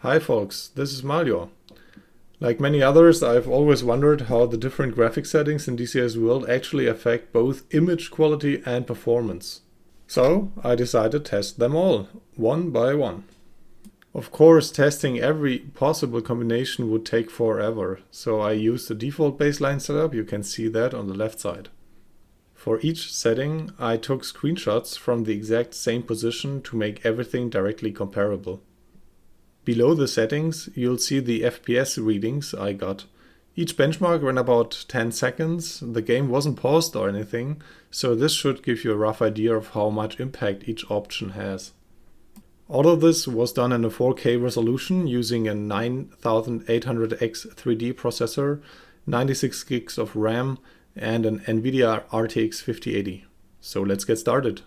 Hi folks, this is Mario. Like many others, I've always wondered how the different graphic settings in DCS World actually affect both image quality and performance. So I decided to test them all, one by one. Of course, testing every possible combination would take forever, so I used the default baseline setup. You can see that on the left side. For each setting, I took screenshots from the exact same position to make everything directly comparable. Below the settings, you'll see the FPS readings I got. Each benchmark ran about 10 seconds. The game wasn't paused or anything, so this should give you a rough idea of how much impact each option has. All of this was done in a 4K resolution using a 9800X 3D processor, 96 gigs of RAM, and an NVIDIA RTX 5080. So let's get started.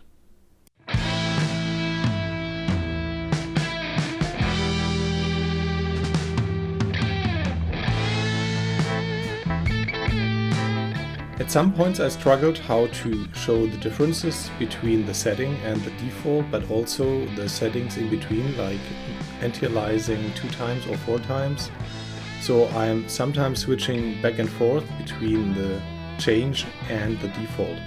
At some points I struggled how to show the differences between the setting and the default, but also the settings in between, like anti-aliasing 2 times or 4 times. So I'm sometimes switching back and forth between the change and the default.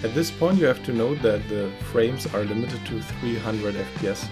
At this point you have to note that the frames are limited to 300 FPS.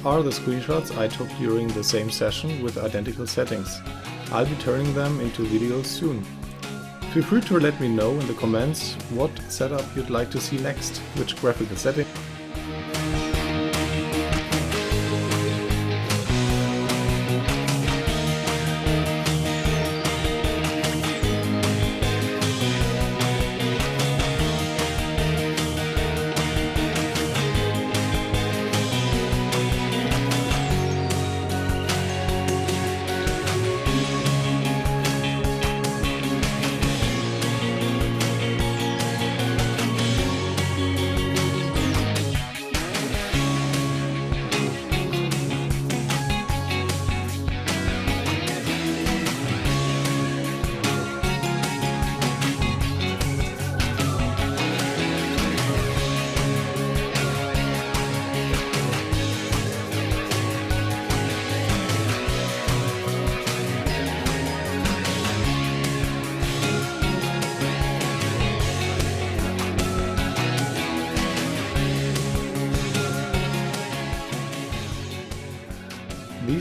These are the screenshots I took during the same session with identical settings. I'll be turning them into videos soon. Feel free to let me know in the comments what setup you'd like to see next, which graphical setting.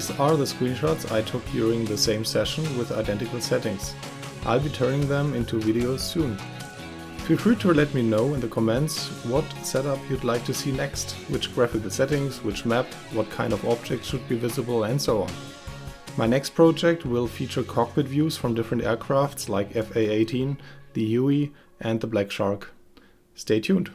These are the screenshots I took during the same session with identical settings. I'll be turning them into videos soon. Feel free to let me know in the comments what setup you'd like to see next, which graphical settings, which map, what kind of objects should be visible, and so on. My next project will feature cockpit views from different aircrafts like FA-18, the Huey, and the Black Shark. Stay tuned!